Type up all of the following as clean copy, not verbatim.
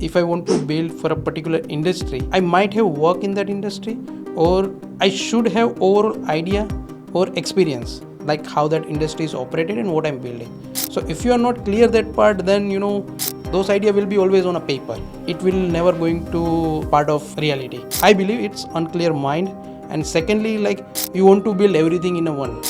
if I want to build for a particular industry, I might have worked in that industry, or I should have overall idea or experience like how that industry is operated and what I'm building. So if you are not clear that part, then those idea will be always on a paper. It will never going to part of reality. I believe it's unclear mind. And secondly, like, you want to build everything in a one.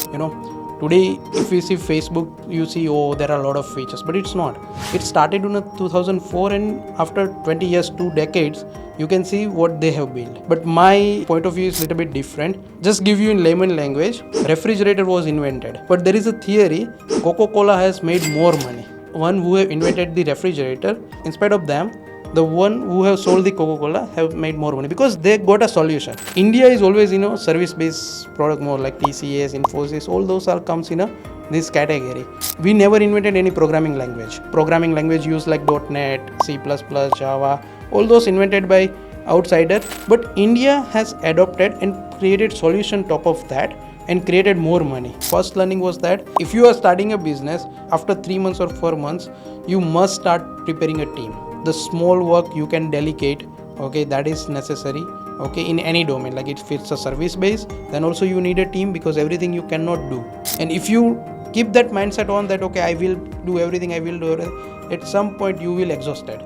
Today if you see Facebook, you see, oh, there are a lot of features, but it's not. It started in 2004, and after 20 years, 2 decades, you can see what they have built. But my point of view is a little bit different. Just give you in layman language, refrigerator was invented, but there is a theory Coca-Cola has made more money. One who have invented the refrigerator, in spite of them, the one who have sold the Coca-Cola have made more money because they got a solution. India is always service-based product more, like TCS, Infosys, all those are comes in this category. We never invented any programming language. Programming language used like .NET, C++, Java, all those invented by outsider. But India has adopted and created solution top of that and created more money. First learning was that if you are starting a business, after 3 months or 4 months, you must start preparing a team. The small work you can delegate, okay, that is necessary, okay, in any domain. Like if it's a service base, then also you need a team, because everything you cannot do. And if you keep that mindset on that, okay, I will do everything, at some point you will exhausted.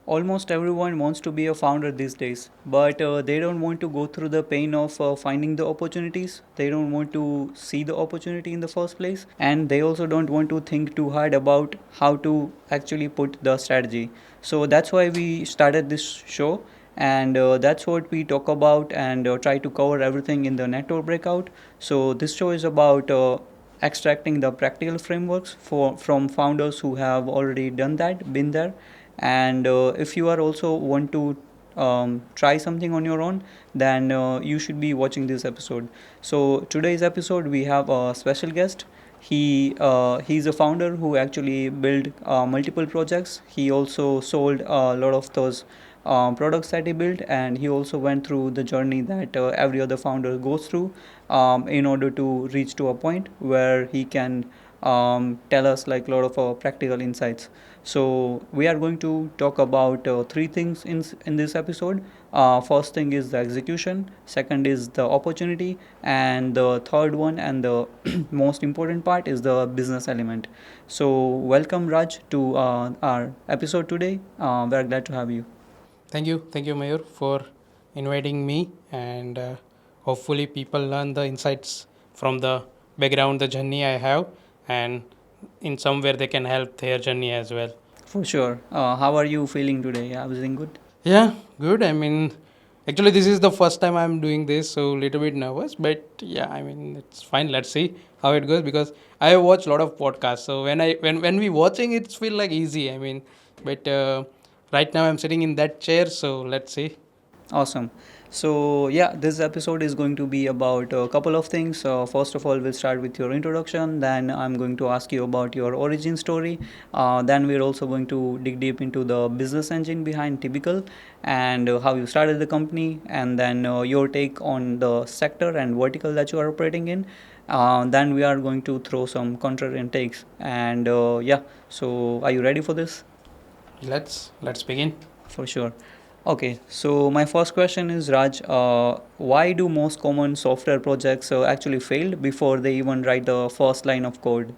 Almost everyone wants to be a founder these days, but they don't want to go through the pain of finding the opportunities. They don't want to see the opportunity in the first place, and they also don't want to think too hard about how to actually put the strategy. So that's why we started this show, and that's what we talk about and try to cover everything in the Network Breakout. So this show is about extracting the practical frameworks from founders who have already done that, been there. And if you are also want to try something on your own, then you should be watching this episode. So today's episode we have a special guest. He's a founder who actually built multiple projects. He also sold a lot of those products that he built, and he also went through the journey that every other founder goes through in order to reach to a point where he can tell us like a lot of practical insights. So we are going to talk about 3 things in this episode. First thing is the execution, second is the opportunity, and the third one and the most important part is the business element. So welcome Raj to our episode today. We're glad to have you. Thank you, Mayur, for inviting me, and hopefully people learn the insights from the background, the journey I have, and in somewhere they can help their journey as well. For sure. How are you feeling today? Everything good? Yeah, good. I mean, actually this is the first time I'm doing this, so a little bit nervous, but yeah, I mean, it's fine. Let's see how it goes, because I have watched a lot of podcasts. So when we watching, it feel like easy. I mean, but right now I'm sitting in that chair, so let's see. Awesome. So yeah, this episode is going to be about a couple of things. First of all, we'll start with your introduction. Then I'm going to ask you about your origin story. Then we're also going to dig deep into the business engine behind Tibicle and how you started the company, and then your take on the sector and vertical that you are operating in. Then we are going to throw some contrarian takes. And yeah, so are you ready for this? Let's begin. For sure. Okay, so my first question is Raj, why do most common software projects actually fail before they even write the first line of code?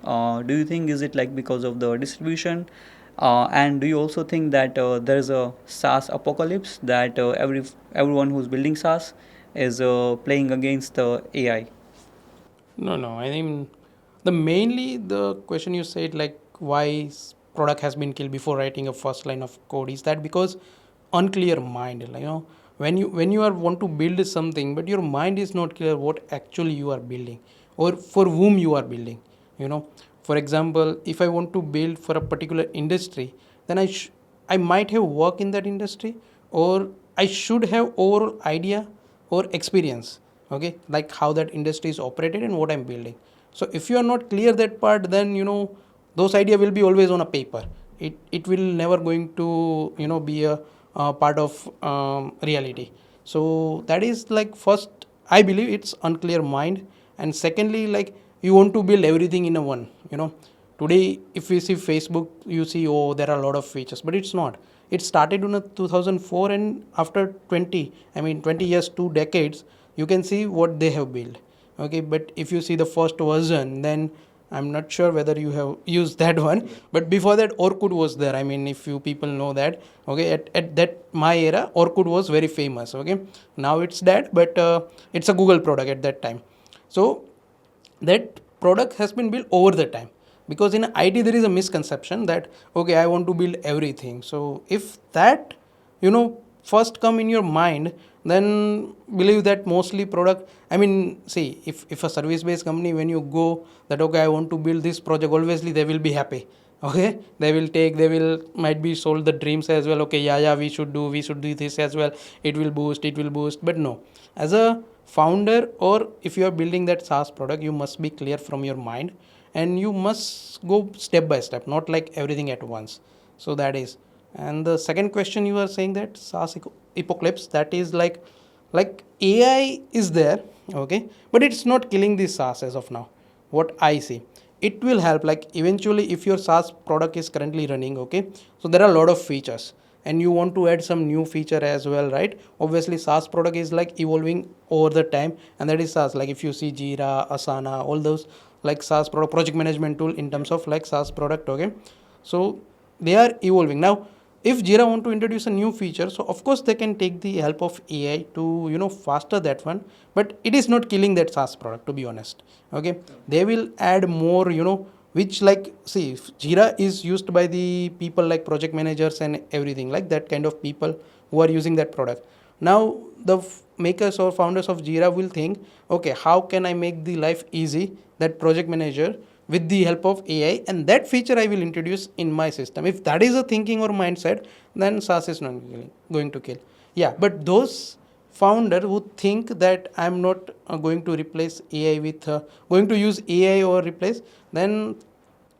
Do you think is it like because of the distribution? And do you also think that there's a SaaS apocalypse that everyone who's building SaaS is playing against the AI? No. I think the question you said, like, why product has been killed before writing a first line of code, is that because unclear mind. When you are want to build something, but your mind is not clear what actually you are building or for whom you are building. For example, if I want to build for a particular industry, then I might have worked in that industry, or I should have overall idea or experience, okay, like how that industry is operated and what I'm building. So if you are not clear that part, then those idea will be always on a paper. It will never going to be a part of reality. So that is like first I believe it's unclear mind. And secondly, like you want to build everything in a one, today if we see Facebook, you see, oh, there are a lot of features, but it's not. It started in 2004, and after 20 years, 2 decades, you can see what they have built. Okay, but if you see the first version, then I'm not sure whether you have used that one, but before that, Orkut was there. I mean, if you people know that, okay, at that my era, Orkut was very famous. Okay, now it's dead, but it's a Google product at that time. So that product has been built over the time, because in IT there is a misconception that, okay, I want to build everything. So if that, first come in your mind, then believe that mostly product, I mean, see, if a service based company, when you go that, okay, I want to build this project, obviously they will be happy. Okay, they will might be sold the dreams as well. Okay, yeah, we should do this as well. It will boost, but no, as a founder, or if you are building that SaaS product, you must be clear from your mind, and you must go step by step, not like everything at once. So that is. And the second question, you are saying that SaaS apocalypse, that is like AI is there, okay, but it's not killing the SaaS as of now. What I see, it will help, like eventually if your SaaS product is currently running, okay, so there are a lot of features, and you want to add some new feature as well, right? Obviously SaaS product is like evolving over the time, and that is SaaS. Like if you see Jira, Asana, all those like SaaS product, project management tool in terms of like SaaS product, okay, so they are evolving now. If Jira want to introduce a new feature, so of course they can take the help of AI to faster that one, but it is not killing that SaaS product, to be honest. Okay, they will add more, which, like, see, Jira is used by the people like project managers and everything like that kind of people who are using that product. Now the makers or founders of Jira will think, okay, how can I make the life easy, that project manager, with the help of AI, and that feature I will introduce in my system. If that is a thinking or mindset, then SaaS is not going to kill. Yeah, but those founder who think that I'm not going to replace AI with going to use AI or replace, then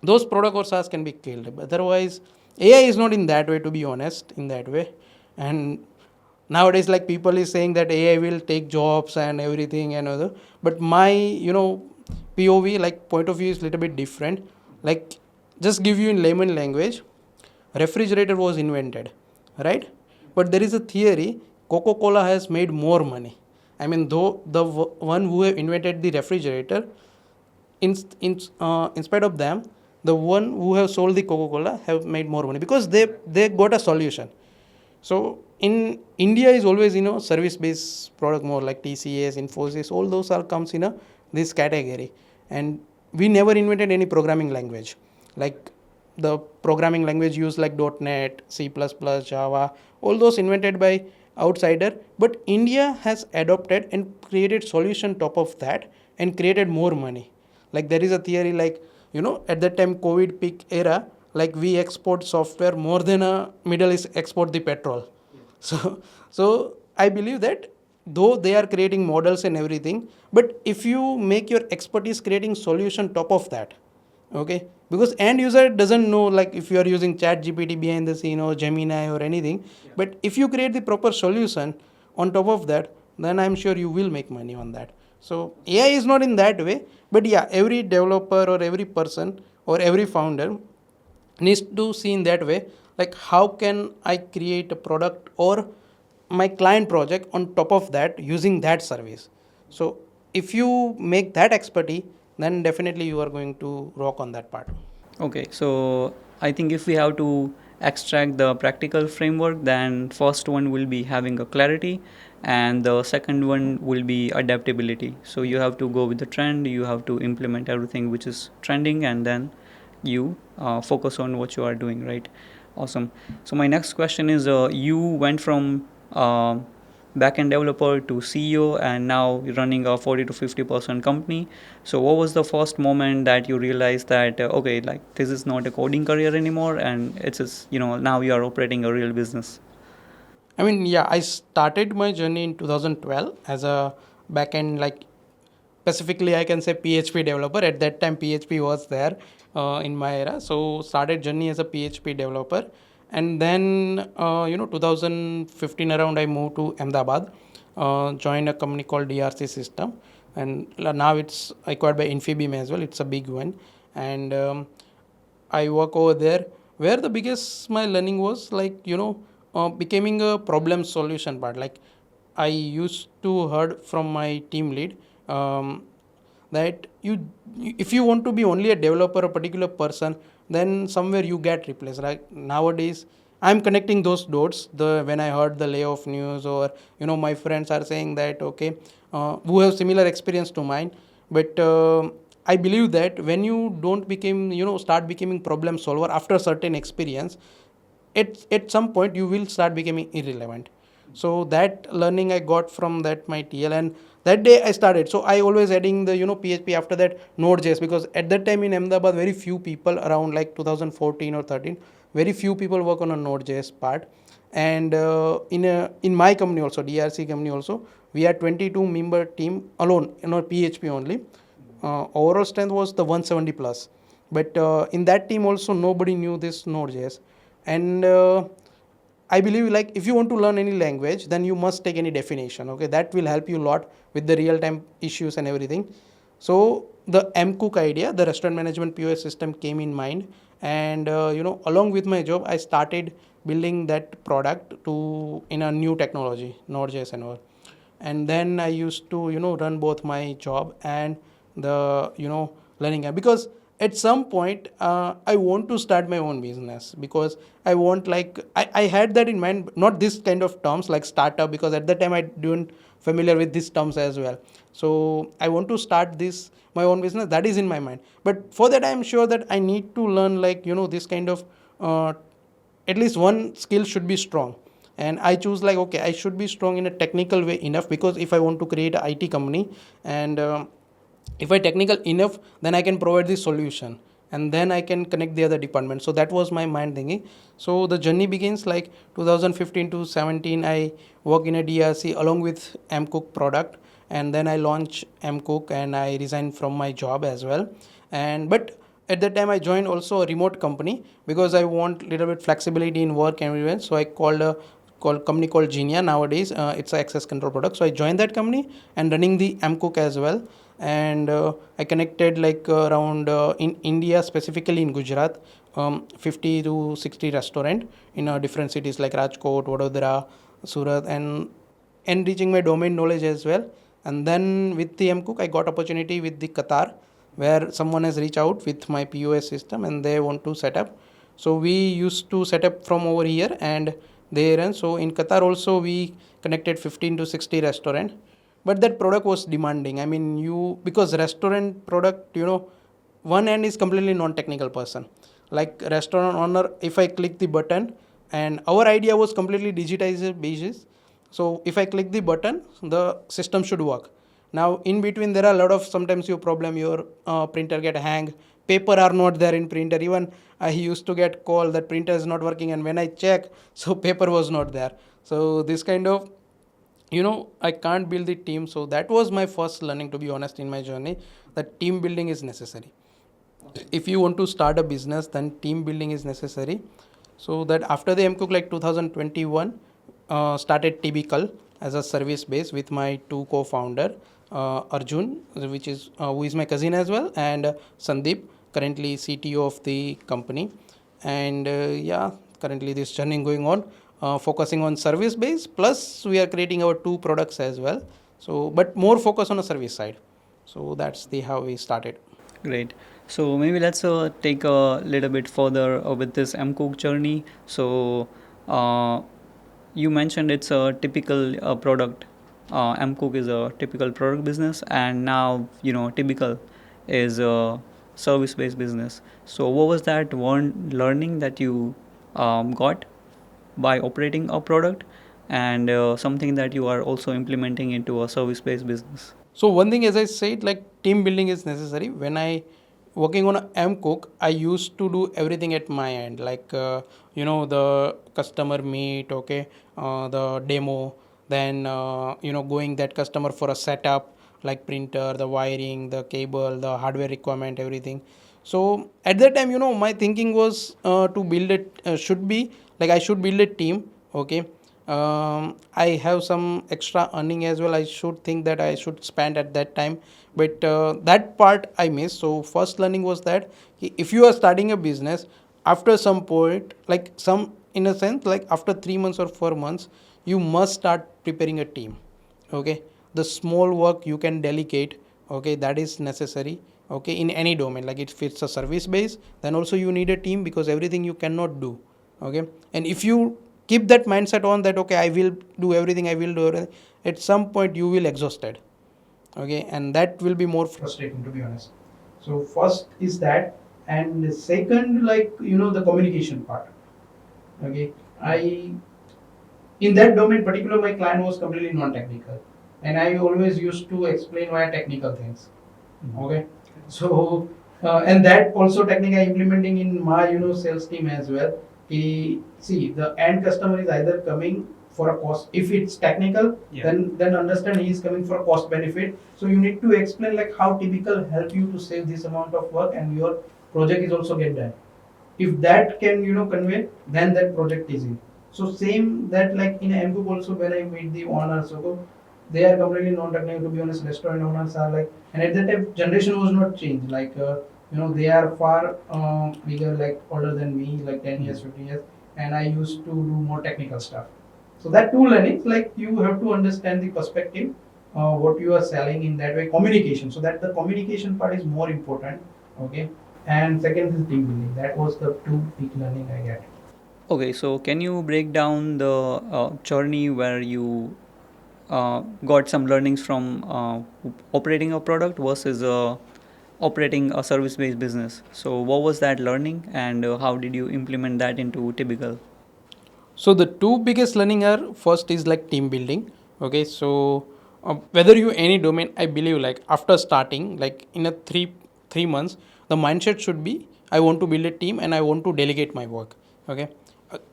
those product or SaaS can be killed. But otherwise, AI is not in that way, to be honest, in that way. And nowadays, like people is saying that AI will take jobs and everything and other, but my POV, like point of view, is little bit different. Like, just give you in layman language, refrigerator was invented, right? But there is a theory, Coca-Cola has made more money. I mean, though the one who have invented the refrigerator, in spite of them, the one who have sold the Coca-Cola have made more money, because they got a solution. So in India is always service based product, more like TCS, Infosys, all those all comes in this category. And we never invented any programming language, like the programming language used like .NET, C++, Java, all those invented by outsider. But India has adopted and created solution top of that, and created more money. Like there is a theory, like at that time COVID peak era, like we export software more than a Middle East export the petrol. So I believe that though they are creating models and everything, but if you make your expertise creating solution top of that, okay, because end user doesn't know, like if you are using chat GPT behind the scene or Gemini or anything, but if you create the proper solution on top of that, then I'm sure you will make money on that. So AI is not in that way, but yeah, every developer or every person or every founder needs to see in that way, like how can I create a product or my client project on top of that using that service. So if you make that expertise, then definitely you are going to rock on that part. Okay, so I think if we have to extract the practical framework, then first one will be having a clarity, and the second one will be adaptability. So you have to go with the trend, you have to implement everything which is trending, and then you focus on what you are doing, right? Awesome. So my next question is, you went from backend developer to CEO, and now you're running a 40 to 50% company. So what was the first moment that you realized that okay, like this is not a coding career anymore, and it's just, now you are operating a real business? I mean, yeah, I started my journey in 2012 as a backend, like specifically I can say PHP developer. At that time PHP was there in my era, so started journey as a PHP developer. And then 2015 around, I moved to Ahmedabad joined a company called DRC System, and now it's acquired by Infibeam as well. It's a big one, and I work over there. Where the biggest my learning was becoming a problem solution part. Like I used to heard from my team lead that if you want to be only a developer, a particular person, then somewhere you get replaced. Like nowadays, I'm connecting those dots. When I heard the layoff news, or my friends are saying that okay, who have similar experience to mine, but I believe that when you don't become start becoming problem solver after certain experience, at some point you will start becoming irrelevant. So that learning I got from that my TL, and that day I started. So I always adding the PHP, after that Node.js, because at that time in Ahmedabad very few people, around like 2014 or 13, very few people work on a Node.js part. And in my company also, DRC company also, we are 22 member team alone PHP only. Overall strength was the 170 plus, but in that team also nobody knew this Node.js. And I believe like if you want to learn any language, then you must take any definition. Okay, that will help you a lot with the real time issues and everything. So the MCOOK idea, the restaurant management POS system, came in mind, and along with my job, I started building that product to in a new technology, Node.js and all. And then I used to run both my job and the learning app, because at some point I want to start my own business, because I want I had that in mind, not this kind of terms like startup, because at that time I didn't familiar with these terms as well. So I want to start this my own business, that is in my mind. But for that I am sure that I need to learn this kind of at least one skill should be strong. And I choose okay, I should be strong in a technical way enough, because if I want to create a IT company, and if I technical enough, then I can provide the solution, and then I can connect the other department. So that was my mind thinking. So the journey begins like 2015 to 17. I work in a DRC along with MCOOK product, and then I launch MCOOK, and I resign from my job as well. And but at that time I joined also a remote company, because I want little bit flexibility in work and everywhere. So I called company called Genia nowadays. It's an access control product. So I joined that company and running the MCOOK as well. And I connected around in India, specifically in Gujarat, 50 to 60 restaurant in different cities like Rajkot, Vadodara, Surat, and enriching my domain knowledge as well. And then with the MCOOK, I got opportunity with the Qatar, where someone has reached out with my POS system and they want to set up. So we used to set up from over here and there. And so in Qatar also we connected 15 to 60 restaurant. But that product was demanding. I mean, because restaurant product, one end is completely non-technical person. Like restaurant owner, if I click the button, and our idea was completely digitized basis. So if I click the button, the system should work. Now in between there are a lot of sometimes your problem, your printer get hang, paper are not there in printer. Even I used to get call that printer is not working, and when I check, so paper was not there. So this kind of I can't build the team. So that was my first learning, to be honest, in my journey, that team building is necessary. If you want to start a business, then team building is necessary. So that after the MCOOK, like 2021, started Tibicle as a service base with my two co-founder, Arjun, which is who is my cousin as well, and Sandeep, currently CTO of the company. And currently this journey going on, focusing on service base, plus we are creating our two products as well. So but more focus on a service side. So that's the how we started. Great. So maybe let's take a little bit further with this MCOOK journey. So you mentioned it's a typical product. MCOOK is a typical product business, and now Tibicle is a service-based business. So what was that one learning that you got by operating a product, and something that you are also implementing into a service-based business? So one thing, as I said, like team building is necessary. When I working on a MCOOK, I used to do everything at my end, the customer meet, okay, the demo, then going that customer for a setup, like printer, the wiring, the cable, the hardware requirement, everything. So at that time, my thinking was to build it should be like I should build a team, okay, I have some extra earning as well. I should think that I should spend at that time, but that part I missed. So first learning was that if you are starting a business, after some point, like some in a sense, like after 3 months or 4 months, you must start preparing a team. Okay, the small work you can delegate. Okay, that is necessary. Okay, in any domain, like if it's a service base, then also you need a team because everything you cannot do. Okay, and if you keep that mindset on that, okay, I will do everything, I will do everything, at some point you will exhausted. Okay, and that will be more frustrating, to be honest. So first is that, and second, like the communication part. Okay, I in that domain particular, my client was completely non-technical, and I always used to explain via technical things. Okay, so and that also technique I implementing in my sales team as well. See, the end customer is either coming for a cost. If it's technical, then understand he is coming for a cost benefit. So you need to explain like how Tibicle help you to save this amount of work and your project is also get done. If that can convey, then that project is in. So same that like in MCOOK also, when I meet the owners, so they are completely non-technical, to be honest. Restaurant owners are like, and at that time generation was not changed, like they are far bigger, like older than me, like 10 years 15 years, and I used to do more technical stuff. So that two learnings, like you have to understand the perspective, what you are selling, in that way communication, so that the communication part is more important. Okay, and second is team building. That was the two big learning I get. Okay, so can you break down the journey where you got some learnings from operating a product versus operating a service based business? So, what was that learning and how did you implement that into Typical? So the two biggest learning are, first is like team building. Okay, so whether you any domain, I believe like after starting, like in a three months, the mindset should be I want to build a team and I want to delegate my work. Okay,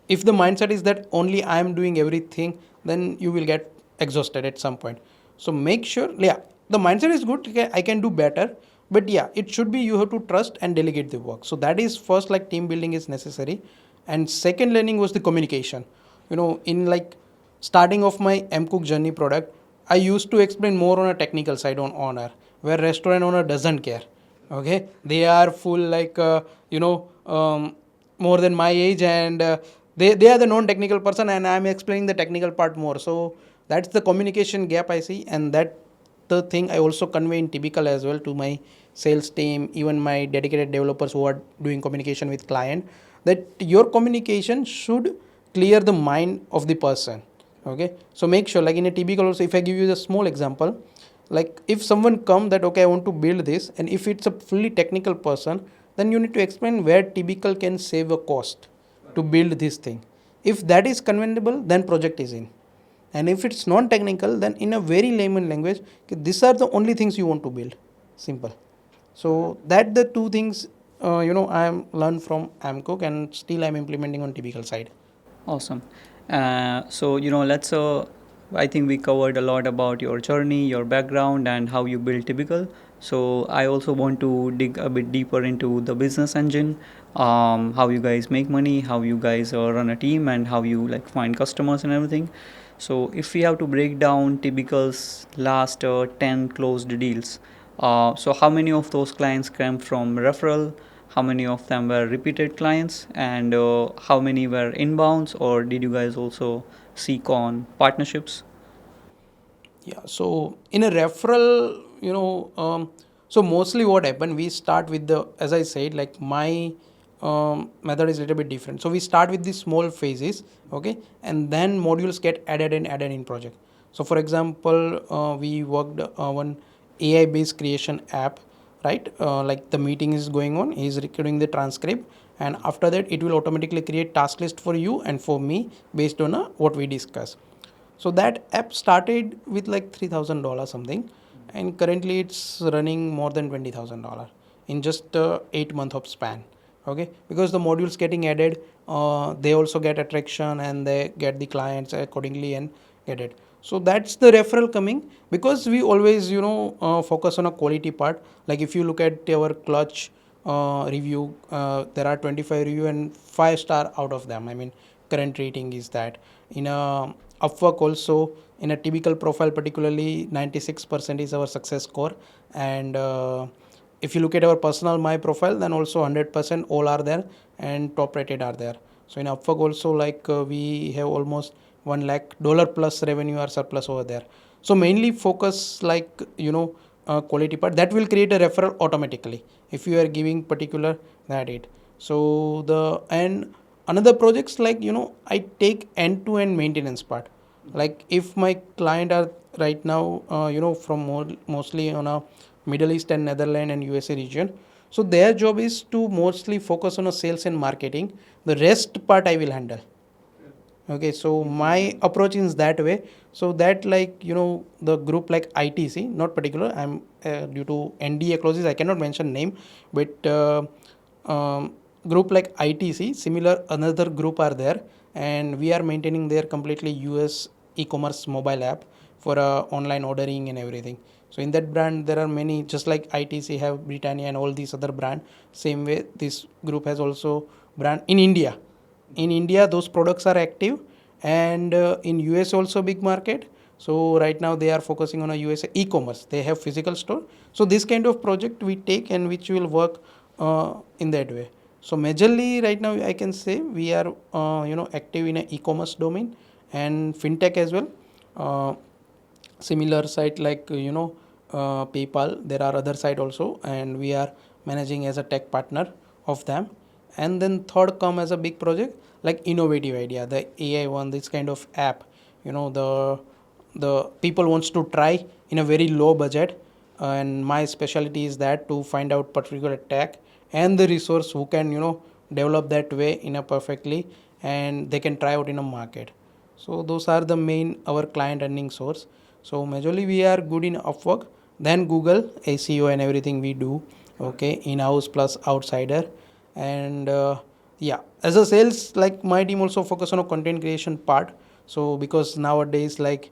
if the mindset is that only I am doing everything, then you will get exhausted at some point. So make sure, yeah, the mindset is good. Okay, I can do better, but yeah, it should be you have to trust and delegate the work. So that is first, like team building is necessary. And second learning was the communication. In like starting of my MCOOK journey product, I used to explain more on a technical side on owner, where restaurant owner doesn't care. Okay, they are full like more than my age, and they are the non-technical person, and I'm explaining the technical part more. So that's the communication gap I see, and that the thing I also convey in Typical as well to my sales team, even my dedicated developers who are doing communication with client, that your communication should clear the mind of the person. Okay, so make sure, like in a Typical also, if I give you a small example, like if someone come that okay I want to build this, and if it's a fully technical person, then you need to explain where Typical can save a cost to build this thing. If that is convenable, then project is in. And if it's non-technical, then in a very layman language, okay, these are the only things you want to build. Simple. So that the two things I am learned from MCOOK, and still I'm implementing on Typical side. Awesome. So, let's. I think we covered a lot about your journey, your background, and how you build Typical. So, I also want to dig a bit deeper into the business engine, how you guys make money, how you guys run a team, and how you like find customers and everything. So, if we have to break down Typical's last 10 closed deals, so how many of those clients came from referral? How many of them were repeated clients, and how many were inbounds, or did you guys also seek on partnerships? Yeah, so in a referral, so mostly what happened, we start with the, as I said, like my method is a little bit different. So we start with the small phases, okay, and then modules get added and added in project. So for example, we worked on AI based creation app, right? Like the meeting is going on, he's recording the transcript, and after that it will automatically create task list for you and for me based on what we discuss. So that app started with like $3,000 something, and currently it's running more than $20,000 in just 8 month of span. Okay, because the modules getting added, they also get attraction and they get the clients accordingly and get it. So that's the referral coming, because we always focus on a quality part. Like if you look at our clutch review, there are 25 review and 5 star out of them. I mean, current rating is that in a Upwork also, in a typical profile particularly, 96% is our success score. And if you look at our personal my profile, then also 100% all are there and top rated are there. So in Upwork also, like we have almost $1 lakh plus revenue or surplus over there. So mainly focus like quality part that will create a referral automatically if you are giving particular that it. So the and another projects like I take end to end maintenance part. Like if my client are right now from mostly on a Middle East and Netherlands and USA region, so their job is to mostly focus on a sales and marketing. The rest part I will handle. Okay, so my approach is that way. So that like the group like ITC, not particular, I'm due to NDA clauses I cannot mention name, but group like ITC similar another group are there, and we are maintaining their completely US e-commerce mobile app for online ordering and everything. So in that brand there are many, just like ITC have Britannia and all these other brand, same way this group has also brand in India. In India those products are active, and in US also big market. So right now they are focusing on a USA e-commerce, they have physical store. So this kind of project we take and which will work in that way. So majorly right now I can say we are active in a e-commerce domain and fintech as well. Similar site like PayPal, there are other site also, and we are managing as a tech partner of them. And then third come as a big project like innovative idea, the AI one, this kind of app, the people wants to try in a very low budget, and my specialty is that to find out particular tech and the resource who can develop that way in a perfectly, and they can try out in a market. So those are the main our client earning source. So majorly we are good in Upwork, then Google SEO and everything we do, okay, in-house plus outsider. And yeah, as a sales, like my team also focus on a content creation part. So because nowadays like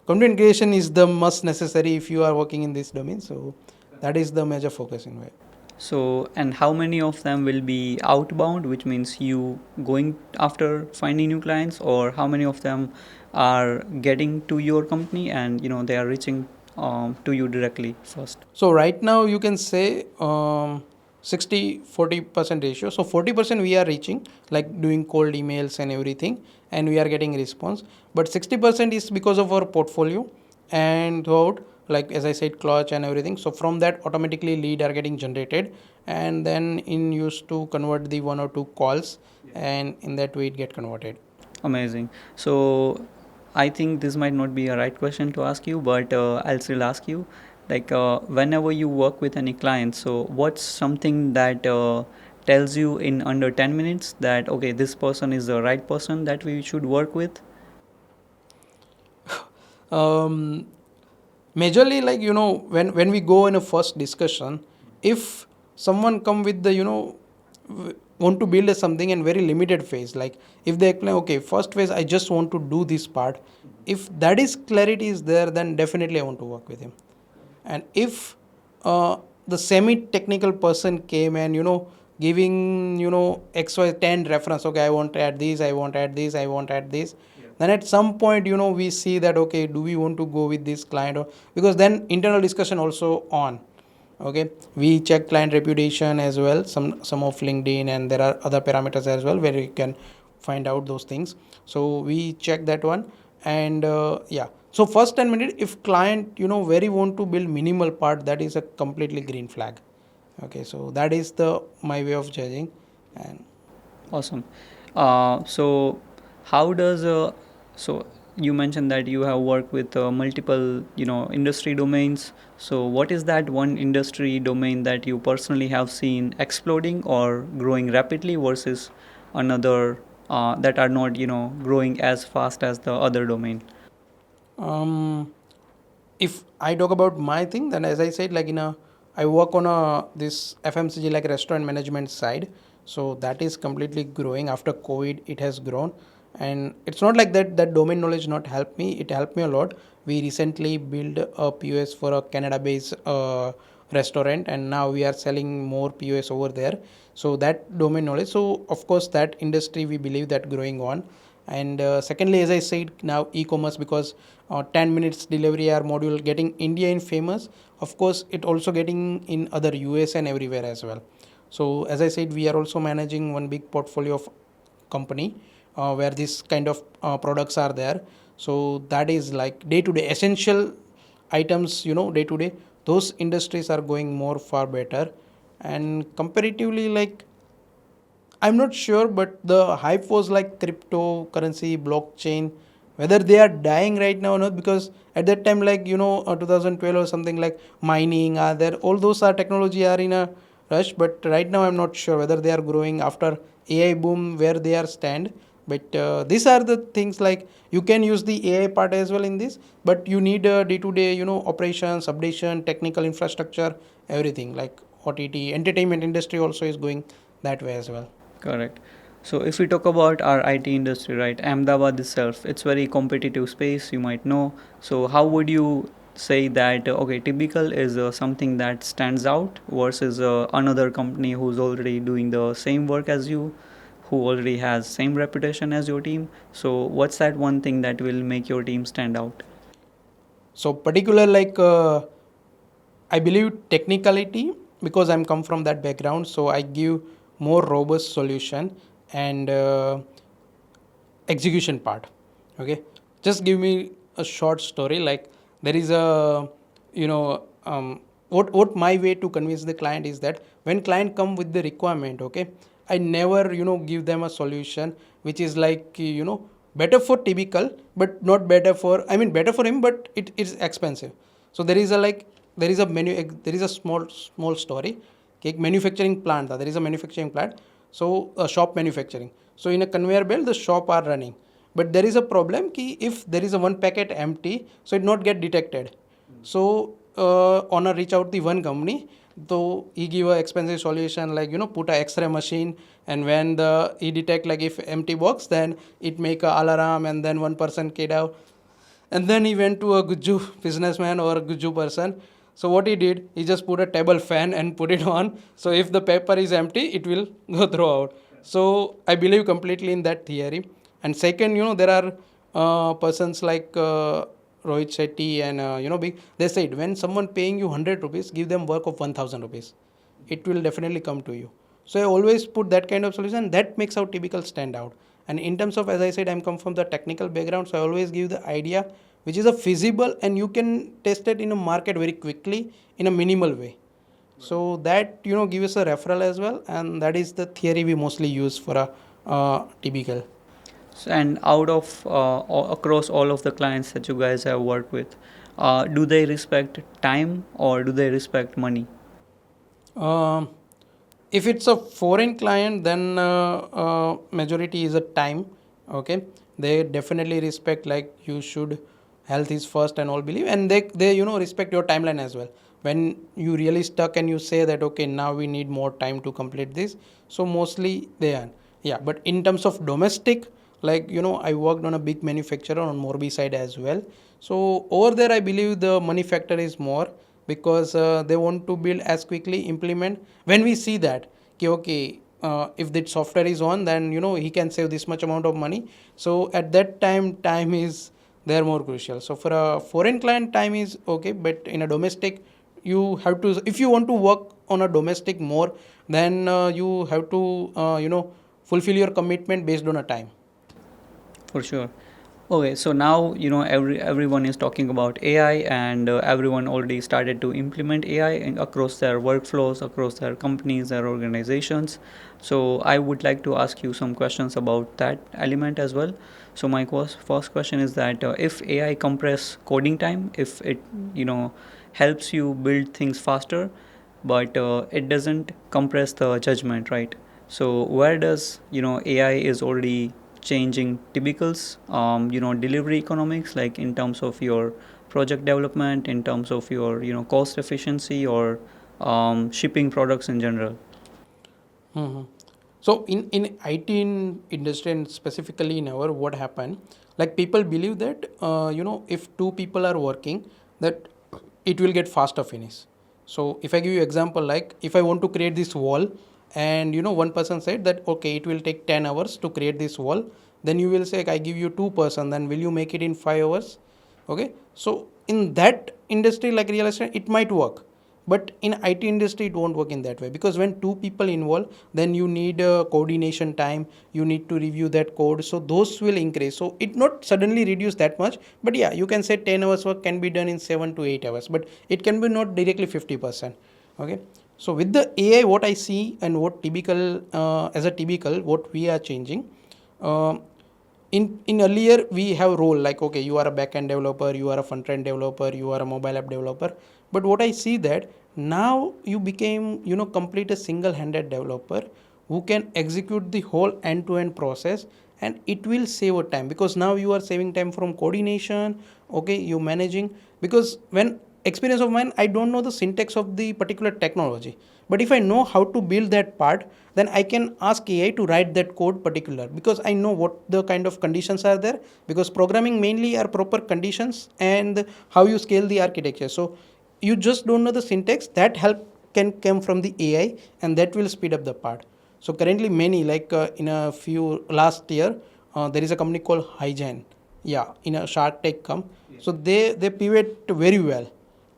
content creation is the must necessary if you are working in this domain. So that is the major focus in way. So, and how many of them will be outbound, which means you going after finding new clients, or how many of them are getting to your company and they are reaching to you directly first? So right now you can say 60-40% ratio. So 40% we are reaching, like doing cold emails and everything, and we are getting response. But 60% is because of our portfolio and throughout, like as I said, clutch and everything. So from that automatically lead are getting generated, and then in used to convert the 1 or 2 calls, and in that way it get converted. Amazing. So I think this might not be a right question to ask you, but I'll still ask you. Like whenever you work with any client, so what's something that tells you in under 10 minutes that okay, this person is the right person that we should work with? Majorly like when we go in a first discussion, if someone come with the want to build something in very limited phase, like if they explain okay, first phase I just want to do this part, if that is clarity is there, then definitely I want to work with him. And if the semi technical person came and giving xy10 reference, okay, I want to add this, I want to add this, I want to add this, then at some point we see that okay, do we want to go with this client, or because then internal discussion also on. Okay, we check client reputation as well, some of LinkedIn, and there are other parameters as well where you can find out those things. So we check that one. And yeah, so first 10 minutes, if client very want to build minimal part, that is a completely green flag. Okay, so that is the my way of judging. And Awesome. So how does so you mentioned that you have worked with multiple industry domains. So what is that one industry domain that you personally have seen exploding or growing rapidly versus another that are not growing as fast as the other domain? If I talk about my thing, then as I said, like I work on this FMCG like restaurant management side. So that is completely growing. After COVID, it has grown, and it's not like that domain knowledge not helped me. It helped me a lot. We recently built a POS for a Canada-based restaurant, and now we are selling more POS over there. So that domain knowledge. So of course that industry we believe that growing on. And secondly, as I said, now e-commerce, because 10 minutes delivery our module getting India in famous. Of course, it also getting in other US and everywhere as well. So as I said, we are also managing one big portfolio of company where this kind of products are there. So that is like day to day essential items, day to day. Those industries are going more far better, and comparatively, like, I'm not sure, but the hype was like cryptocurrency, blockchain, whether they are dying right now or not. Because at that time, like 2012 or something, like mining are there. All those are technology are in a rush, but right now I'm not sure whether they are growing after AI boom where they are stand. But these are the things, like you can use the AI part as well in this, but you need day-to-day, operations, updation, technical infrastructure, everything like OTT, entertainment industry also is going that way as well. Correct. So if we talk about our IT industry, right, Ahmedabad itself, it's very competitive space, you might know. So how would you say that, okay, Tibicle is something that stands out versus another company who's already doing the same work as you, who already has same reputation as your team? So what's that one thing that will make your team stand out? So particular, like I believe technicality, because I'm come from that background, so I give more robust solution and execution part. Okay, just give me a short story. Like there is a, what my way to convince the client is that when client come with the requirement, okay, I never give them a solution which is like better for typical but not better for, I mean better for him, but it is expensive. So there is a, like, there is a small story. Okay, manufacturing plant, there is a manufacturing plant, so shop manufacturing. So in a conveyor belt the shop are running, but there is a problem ki if there is a one packet empty, so it not get detected. So owner reach out the one company, so he give a expensive solution, like put a X-ray machine, and when the he detect, like if empty box, then it make a alarm, and then one person get out. And then he went to a Guju businessman or a Guju person. So what he did, he just put a table fan and put it on. So if the paper is empty, it will go throughout. So I believe completely in that theory. And second, there are persons like Rohit Shetty and they said when someone paying you 100 rupees, give them work of 1000 rupees. It will definitely come to you. So I always put that kind of solution that makes our typical stand out. And in terms of, as I said, I'm come from the technical background, so I always give the idea which is a feasible and you can test it in a market very quickly in a minimal way. So that give us a referral as well, and that is the theory we mostly use for a typical. And out of across all of the clients that you guys have worked with, do they respect time or do they respect money? Um, if it's a foreign client, then majority is a time. Okay, they definitely respect, like you should health is first and all believe, and they respect your timeline as well. When you really stuck and you say that okay, now we need more time to complete this, so mostly they are. Yeah, but in terms of domestic, like I worked on a big manufacturer on Morbi side as well. So over there I believe the money factor is more, because they want to build as quickly implement. When we see that okay, if the software is on, then he can save this much amount of money. So at that time is they're more crucial. So for a foreign client, time is okay, but in a domestic, you have to, if you want to work on a domestic more, then you have to fulfill your commitment based on a time. For sure. Okay, so now everyone is talking about AI, and everyone already started to implement AI across their workflows, across their companies, their organizations. So I would like to ask you some questions about that element as well. So my first question is that if AI compress coding time, if it helps you build things faster, but it doesn't compress the judgment, right? So where does AI is already changing typicals, delivery economics, like in terms of your project development, in terms of your cost efficiency, or shipping products in general? Mhm. So in IT industry, and specifically in our, what happened, like people believe that if two people are working, that it will get faster finish. So if I give you example, like if I want to create this wall, and one person said that okay, it will take 10 hours to create this wall, then you will say I give you 2%, then will you make it in 5 hours? Okay, so in that industry like real estate it might work, but in IT industry it won't work in that way, because when two people involved, then you need a coordination time, you need to review that code, so those will increase. So it not suddenly reduce that much, but yeah, you can say 10 hours work can be done in 7 to 8 hours, but it can be not directly 50%. Okay, so with the AI what I see and what typical as a typical what we are changing, um, in earlier we have role like, okay, you are a backend developer, you are a front end developer, you are a mobile app developer, but what I see that now you became, complete a single handed developer who can execute the whole end to end process, and it will save a time, because now you are saving time from coordination. Okay, you managing, because when experience of mine, I don't know the syntax of the particular technology, but if I know how to build that part, then I can ask AI to write that code particular, because I know what the kind of conditions are there, because programming mainly are proper conditions and how you scale the architecture. So you just don't know the syntax, that help can come from the AI, and that will speed up the part. So currently many like in a few last year, there is a company called Hygiene, yeah, in a Shark Tank come. So they pivot very well,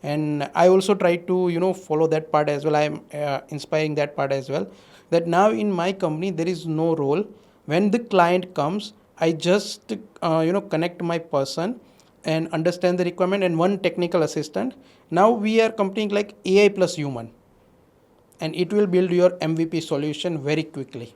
and I also try to follow that part as well. I am inspiring that part as well, that now in my company there is no role. When the client comes, I just connect my person and understand the requirement, and one technical assistant. Now we are competing like AI plus human, and it will build your MVP solution very quickly.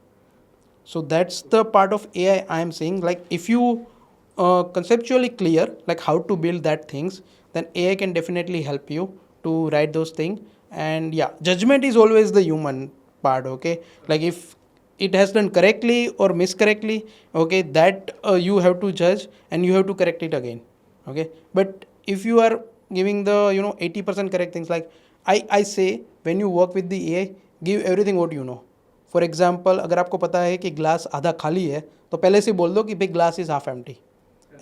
So that's the part of AI I am saying, like if you conceptually clear like how to build that things, then AI can definitely help you to write those things. And yeah, judgment is always the human part. Okay, like if it has done correctly or miscorrectly, okay, that you have to judge and you have to correct it again. Okay, but if you are giving the 80% correct things, like I say, when you work with the AI, give everything what you know. For example अगर आपको पता है कि glass आधा खाली है, तो पहले से बोल दो कि भाई glass is half empty,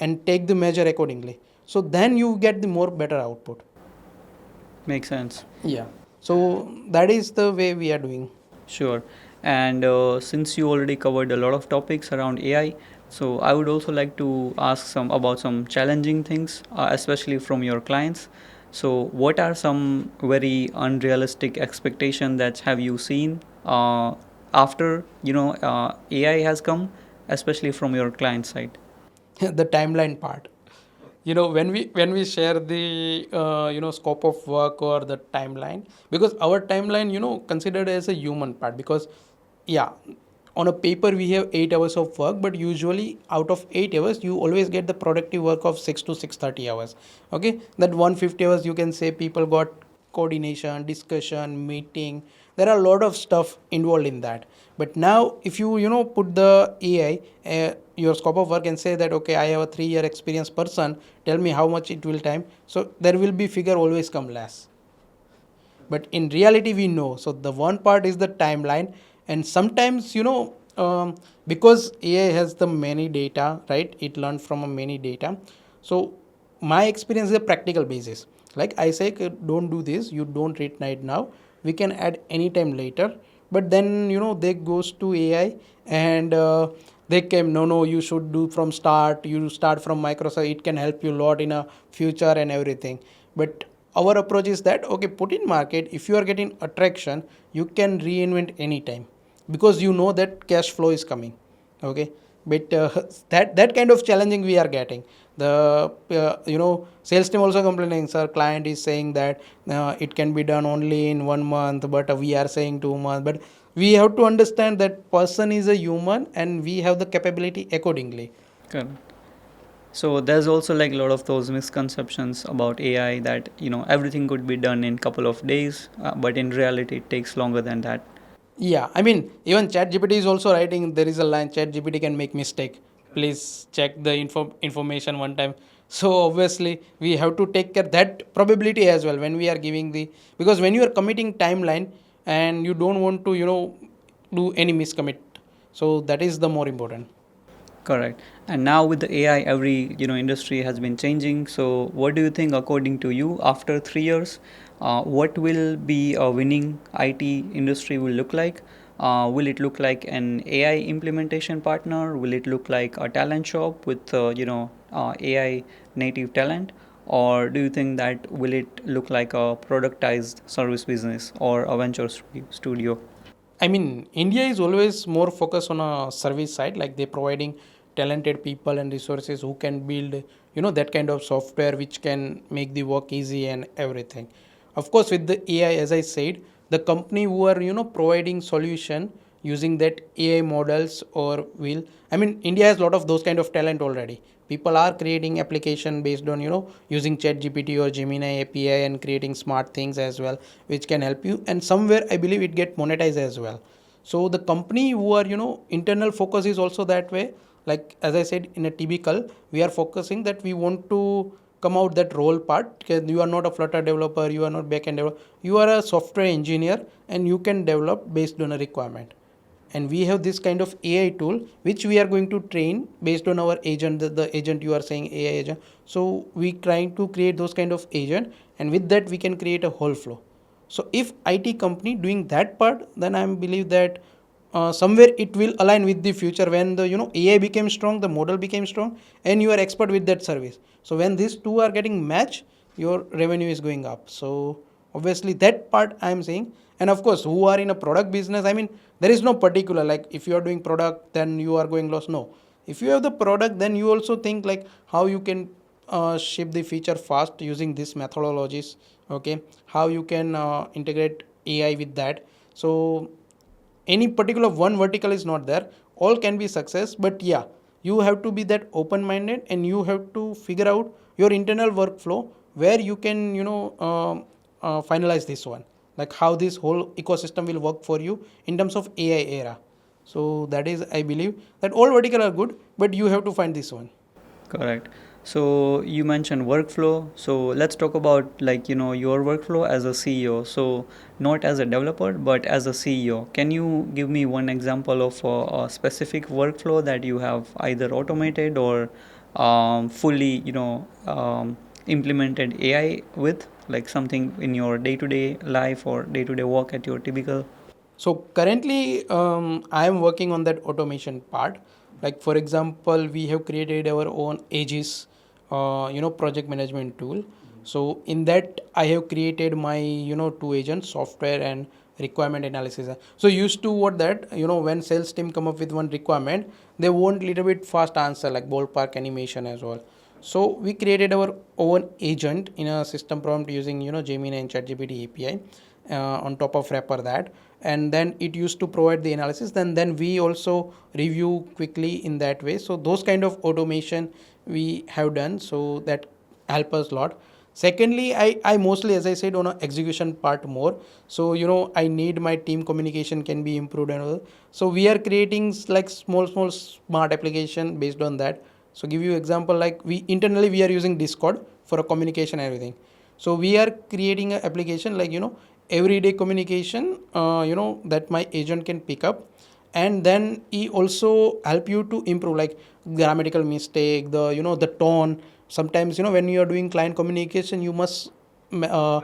and take the measure accordingly, so then you get the more better output. Makes sense. Yeah, so that is the way we are doing. Sure. And since you already covered a lot of topics around AI, so I would also like to ask some challenging things, especially from your clients. So what are some very unrealistic expectations that have you seen after AI has come, especially from your client side? The timeline part, when we share the scope of work or the timeline, because our timeline considered as a human part, because yeah, on a paper we have 8 hours of work, but usually out of 8 hours you always get the productive work of 6 to 6:30 hours. Okay, that 150 hours you can say people got coordination, discussion, meeting, there are a lot of stuff involved in that. But now if you put the AI your scope of work and say that, okay, I have a 3-year experienced person, tell me how much it will time, so there will be figure always come less. But in reality we know, so the one part is the timeline. And sometimes because AI has the many data, right, it learned from a many data. So my experience is a practical basis, like I say, don't do this, you don't read right now, we can add anytime later. But then they goes to AI, and they came, no, you should do from start, you start from Microsoft, it can help you a lot in a future and everything. But our approach is that, okay, put in market, if you are getting attraction, you can reinvent anytime, because you know that cash flow is coming. Okay, but that kind of challenging we are getting. The sales team also complaining, sir, client is saying that it can be done only in 1 month, but we are saying 2 months. But we have to understand that person is a human, and we have the capability accordingly. Correct. So there's also like a lot of those misconceptions about AI that everything could be done in couple of days, but in reality it takes longer than that. Yeah, I mean, even ChatGPT is also writing. There is a line: ChatGPT can make mistake. Please check the information one time. So obviously, we have to take care that probability as well when we are giving the, because when you are committing timeline and you don't want to do any miscommit. So that is the more important. Correct. And now with the AI, every industry has been changing. So what do you think, according to you, after 3 years, what will be a winning IT industry will look like? Will it look like an AI implementation partner? Will it look like a talent shop with AI native talent? Or do you think that will it look like a productized service business or a venture studio? I mean, India is always more focused on a service side, like they're providing talented people and resources who can build, that kind of software which can make the work easy and everything. Of course, with the AI, as I said, the company who are, providing solution using that AI models or will, I mean, India has a lot of those kind of talent already. People are creating application based on, using chat gpt or gemini api and creating smart things as well, which can help you, and somewhere I believe it get monetized as well. So the company who are, internal focus is also that way. Like as I said, in a typical, we are focusing that we want to come out that role part, because you are not a flutter developer, you are not backend developer, you are a software engineer and you can develop based on a requirement. And we have this kind of AI tool which we are going to train based on our agent, the agent you are saying AI agent. So we trying to create those kind of agent, and with that we can create a whole flow. So if IT company doing that part, then I believe that somewhere it will align with the future when the AI became strong, the model became strong, and you are expert with that service. So when these two are getting matched, your revenue is going up. So obviously that part I am saying. And of course, who are in a product business, I mean, there is no particular like if you are doing product then you are going loss. No, if you have the product, then you also think like how you can ship the feature fast using these methodologies. Okay, how you can integrate AI with that. So any particular one vertical is not there, all can be success, but yeah, you have to be that open minded and you have to figure out your internal workflow where you can finalize this one, like how this whole ecosystem will work for you in terms of AI era. So that is, I believe that all vertical are good, but you have to find this one. Correct. So you mentioned workflow. So let's talk about your workflow as a CEO. So not as a developer, but as a CEO. Can you give me one example of a specific workflow that you have either automated or fully implemented AI with, like something in your day-to-day life or day-to-day work at your typical? So currently, I am working on that automation part. Like for example, we have created our own Aegis, project management tool. So in that, I have created my two agents, software and requirement analysis. So used to what that when sales team come up with one requirement, they want little bit fast answer like ballpark animation as well. So we created our own agent in a system prompt using Gemini and ChatGPT API on top of wrapper that, and then it used to provide the analysis. Then we also review quickly in that way. So those kind of automation we have done, so that help us a lot. Secondly, I mostly, as I said, on a execution part more. So I need my team communication can be improved and all. So we are creating like small smart application based on that. So give you example, like we internally we are using Discord for a communication and everything. So we are creating an application like everyday communication that my agent can pick up, and then he also help you to improve like grammatical mistake, the the tone. Sometimes when you are doing client communication, you must uh,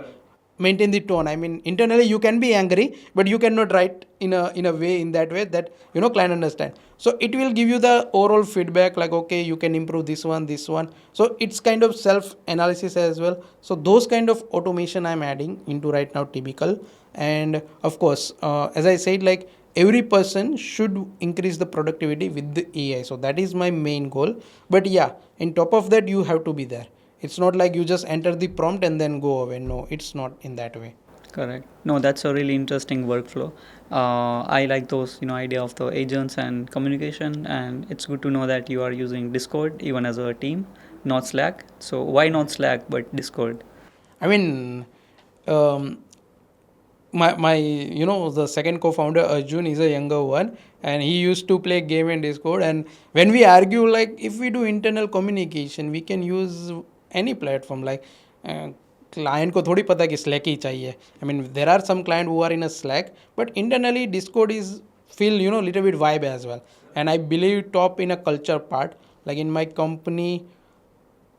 maintain the tone. I mean, internally you can be angry, but you cannot write in a way, in that way that client understand. So it will give you the overall feedback like, okay, you can improve this one. So it's kind of self analysis as well. So those kind of automation I'm adding into right now typical. And of course, as I said, like every person should increase the productivity with the AI. So that is my main goal. But yeah, in top of that, you have to be there. It's not like you just enter the prompt and then go away. No, it's not in that way. Correct. No, that's a really interesting workflow. I like those, idea of the agents and communication, and it's good to know that you are using Discord even as a team, not Slack. So why not Slack but Discord? I mean, um, my the second co-founder Arjun is a younger one, and he used to play game in Discord. And when we argue, like if we do internal communication, we can use any platform. Like client को थोड़ी पता कि Slack ही चाहिए. I mean, there are some client who are in a Slack, but internally Discord is feel little bit vibe as well. And I believe top in a culture part. Like in my company,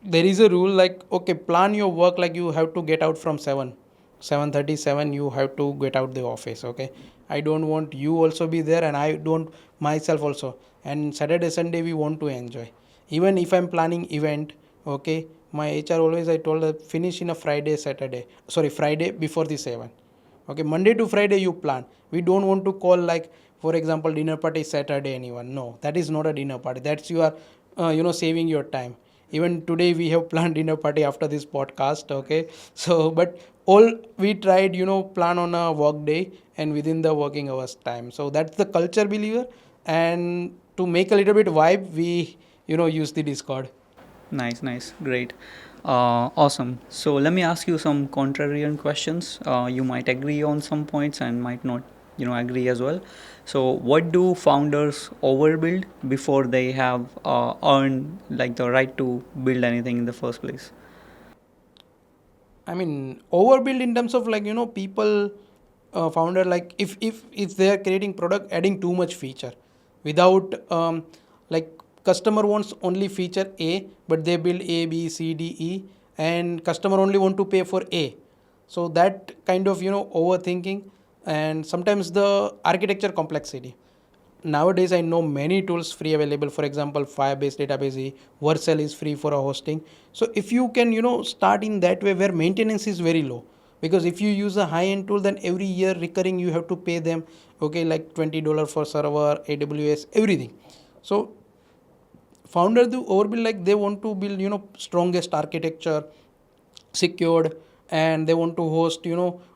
there is a rule like, okay, plan your work like you have to get out from 7. 7:37 you have to get out the office. Okay, I don't want you also be there, and I don't myself also. And Saturday Sunday we want to enjoy. Even if I'm planning event, okay, my HR always, I told her, finish in a Friday before the 7. Okay, Monday to Friday you plan. We don't want to call, like, for example, dinner party Saturday anyone. No, that is not a dinner party. That's you are saving your time. Even today we have planned dinner party after this podcast. Okay, so but all we tried, plan on a work day and within the working hours time. So that's the culture believer. And to make a little bit vibe, we use the Discord. Nice, great. Awesome. So let me ask you some contrarian questions. You might agree on some points and might not, agree as well. So what do founders overbuild before they have earned like the right to build anything in the first place? I mean, overbuild in terms of, like, people, founder, like, if they are creating product, adding too much feature without, like, customer wants only feature A, but they build A, B, C, D, E, and customer only want to pay for A. So that kind of, overthinking, and sometimes the architecture complexity. Nowadays I know many tools free available. For example, Firebase database, Vercel is free for a hosting. So if you can start in that way where maintenance is very low, because if you use a high end tool, then every year recurring you have to pay them, okay, like $20 for server, AWS, everything. So founder do overbuild, like they want to build strongest architecture, secured, and they want to host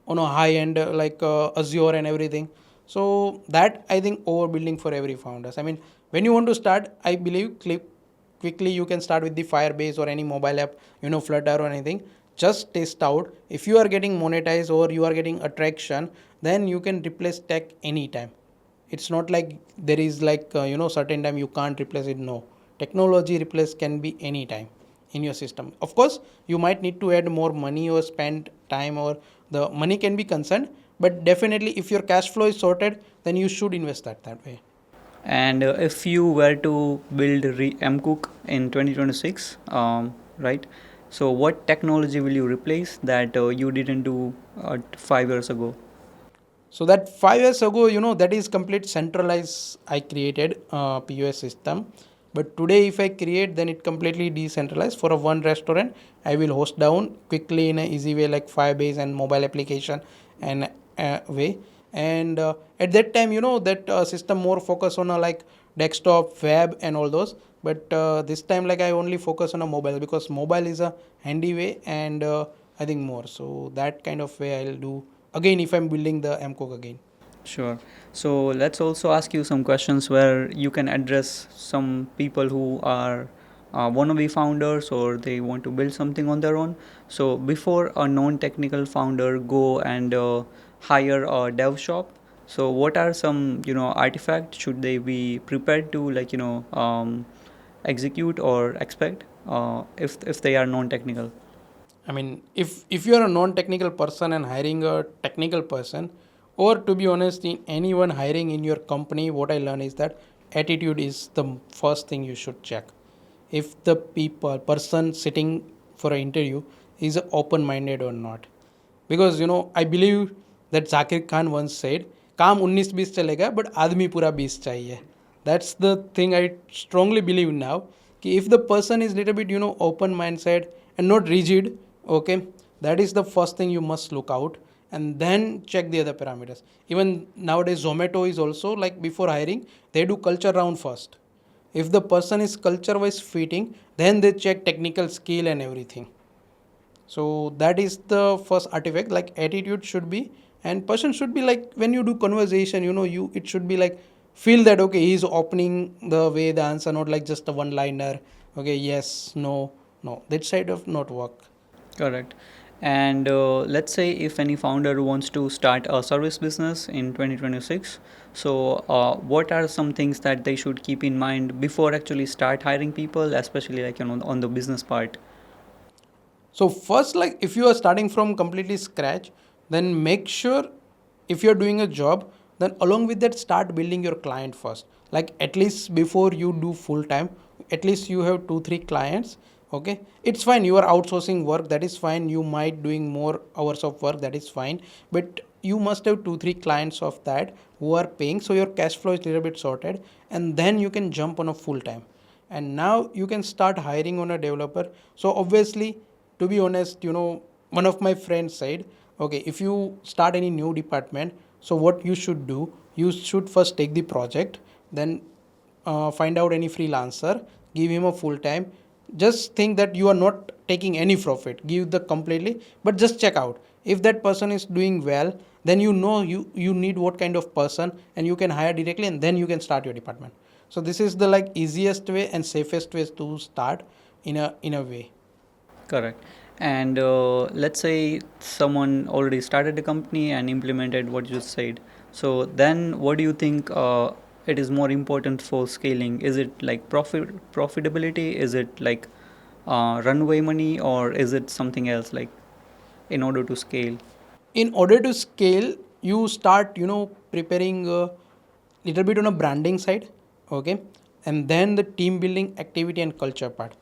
on a high end, like Azure and everything. So that, I think, overbuilding for every founders. I mean, when you want to start, I believe quickly you can start with the Firebase or any mobile app, Flutter or anything. Just test out. If you are getting monetized or you are getting attraction, then you can replace tech anytime. It's not like there is, like, certain time you can't replace it. No, technology replace can be anytime in your system. Of course, you might need to add more money or spend time, or the money can be concerned, but definitely if your cash flow is sorted, then you should invest that way. And if you were to build MCOOK in 2026, right? So what technology will you replace that you didn't do 5 years ago? So that 5 years ago, that is complete centralized. I created POS system, but today if I create, then it completely decentralized. For a one restaurant, I will host down quickly in an easy way, like Firebase and mobile application and way. And at that time, that system more focus on like desktop, web, and all those. But this time, like, I only focus on a mobile, because mobile is a handy way, and I think more. So that kind of way I'll do again if I'm building the MCOOK again. Sure. So let's also ask you some questions where you can address some people who are wannabe founders or they want to build something on their own. So before a non-technical founder go and hire a dev shop, so what are some artifacts should they be prepared to execute or expect if they are non-technical? I mean, if you are a non-technical person and hiring a technical person, or to be honest, in anyone hiring in your company, what I learned is that attitude is the first thing you should check. If the person sitting for an interview is open-minded or not, because I believe that Zakir Khan once said, "काम 19-20 चलेगा, but आदमी पूरा 20 चाहिए." That's the thing I strongly believe now. कि if the person is little bit open mindset and not rigid, okay, that is the first thing you must look out, and then check the other parameters. Even nowadays Zomato is also, like, before hiring, they do culture round first. If the person is culture wise fitting, then they check technical skill and everything. So that is the first artifact. Like, attitude should be, and person should be, like, when you do conversation, you it should be like, feel that okay, he's opening the way the answer, not like just a one liner, okay, yes, no, that side of not work. Correct. And let's say if any founder wants to start a service business in 2026, so what are some things that they should keep in mind before actually start hiring people, especially like on the business part? So first, like, if you are starting from completely scratch, then make sure, if you're doing a job, then along with that start building your client first. Like, at least before you do full time, at least you have 2-3 clients, Okay, it's fine, you are outsourcing work, that is fine, you might doing more hours of work, that is fine, but you must have 2 3 clients of that who are paying, so your cash flow is a little bit sorted, and then you can jump on a full time, and now you can start hiring on a developer. So obviously, to be honest, one of my friends said, okay, if you start any new department, so what you should do, you should first take the project, then find out any freelancer, give him a full time, just think that you are not taking any profit, give the completely, but just check out if that person is doing well, then you need what kind of person, and you can hire directly, and then you can start your department. So this is the like easiest way and safest way to start in a way. Correct. And let's say someone already started a company and implemented what you said. So then, what do you think it is more important for scaling? Is it like profitability? Is it like runway money, or is it something else? Like in order to scale. In order to scale, you start preparing a little bit on a branding side. Okay, and then the team building activity and culture part,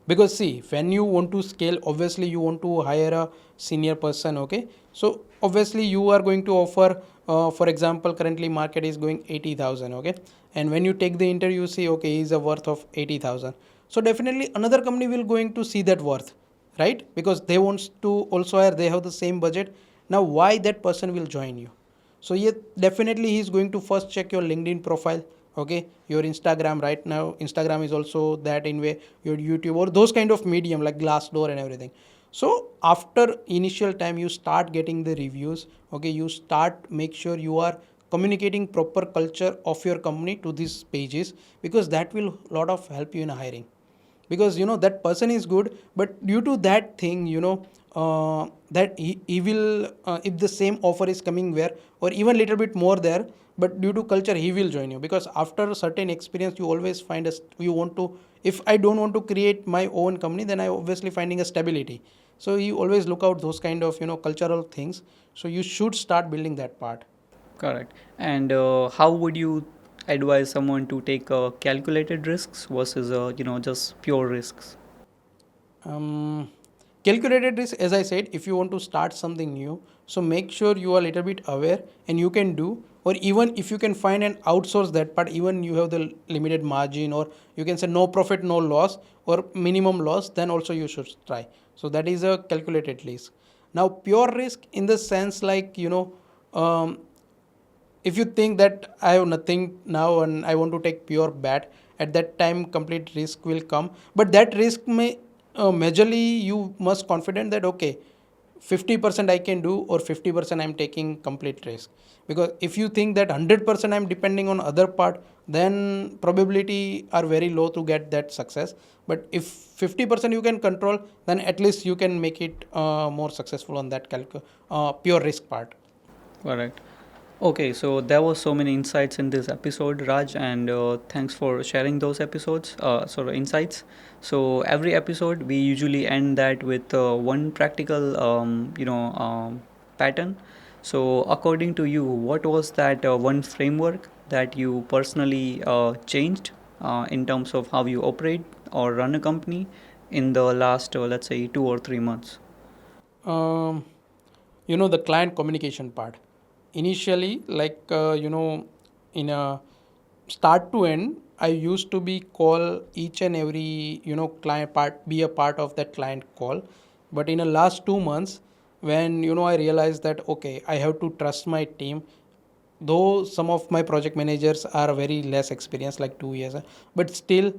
because see, when you want to scale, obviously you want to hire a senior person. Okay, so obviously you are going to offer, for example, currently market is going 80,000. Okay, and when you take the interview, you see, okay, he's a worth of 80,000, so definitely another company will going to see that worth, right? Because they wants to also hire, they have the same budget. Now why that person will join you? So yeah, definitely he's going to first check your LinkedIn profile, okay, your Instagram. Right now Instagram is also that in way, your YouTube or those kind of medium like Glassdoor and everything. So after initial time, you start getting the reviews. Okay, you start make sure you are communicating proper culture of your company to these pages, because that will lot of help you in hiring, because that person is good, but due to that thing, that he will, if the same offer is coming where, or even little bit more there, but due to culture he will join you, because after a certain experience you always find you want to, if I don't want to create my own company, then I obviously finding a stability. So you always look out those kind of cultural things, so you should start building that part. Correct. And how would you advise someone to take calculated risks versus just pure risks? um, Calculated risk, as I said, if you want to start something new, so make sure you are a little bit aware, and you can do, or even if you can find and outsource that part, even you have the limited margin, or you can say no profit no loss, or minimum loss, then also you should try. So that is a calculated risk. Now pure risk in the sense like, um, if you think that I have nothing now and I want to take pure bet, at that time complete risk will come. But that risk may, majorly you must confident that okay, 50% I can do, or 50% I'm taking complete risk. Because if you think that 100% I'm depending on other part, then probability are very low to get that success. But if 50% you can control, then at least you can make it more successful on that pure risk part. Correct. Okay, so there was so many insights in this episode, Raj, and thanks for sharing those episodes, insights. So every episode we usually end that with one practical, pattern. So according to you, what was that one framework that you personally changed in terms of how you operate or run a company in the last, let's say, 2 or 3 months? um, the client communication part, initially, like, in a start to end, I used to be call each and every client part, be a part of that client call. But in the last 2 months, when I realized that okay, I have to trust my team, though some of my project managers are very less experienced, like 2 years, but still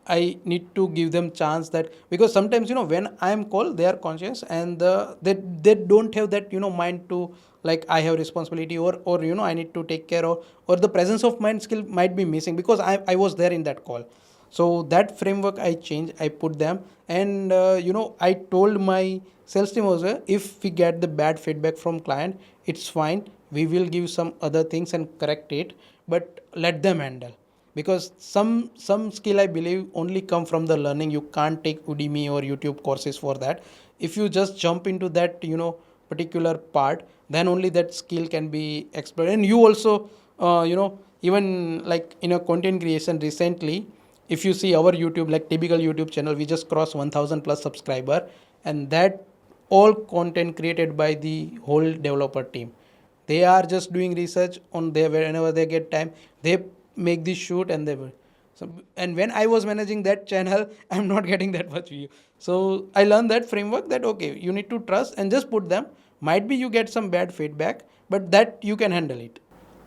I need to give them chance, that because sometimes when I am called, they are conscious, and they don't have that mind to, like, I have responsibility, or I need to take care of, or the presence of mind skill might be missing, because I was there in that call. So that framework I changed, I put them, and I told my sales team also, if we get the bad feedback from client, it's fine, we will give some other things and correct it, but let them handle. Because some skill, I believe, only come from the learning. You can't take Udemy or YouTube courses for that. If you just jump into that particular part, then only that skill can be explored. And you also even like in a content creation recently, If you see our YouTube, like typical YouTube channel, we just crossed 1000 plus subscriber, and that all content created by the whole developer team. They are just doing research on their, whenever they get time, they make this shoot and they will. So, and when I was managing that channel, I'm not getting that much view. So I learned that framework, that okay, you need to trust and just put them. Might be you get some bad feedback, but that you can handle it.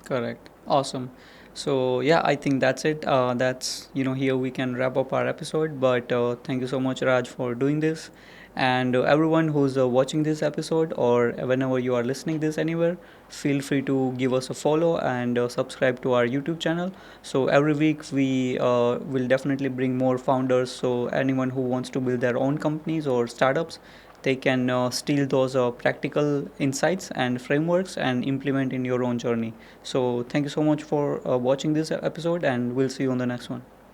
Correct. Awesome. So yeah, I think that's it. That's here we can wrap up our episode. But thank you so much, Raj, for doing this, and everyone who's watching this episode or whenever you are listening this anywhere, feel free to give us a follow and subscribe to our YouTube channel. So every week we will definitely bring more founders. So anyone who wants to build their own companies or startups, they can steal those practical insights and frameworks and implement in your own journey. So thank you so much for watching this episode, and we'll see you on the next one.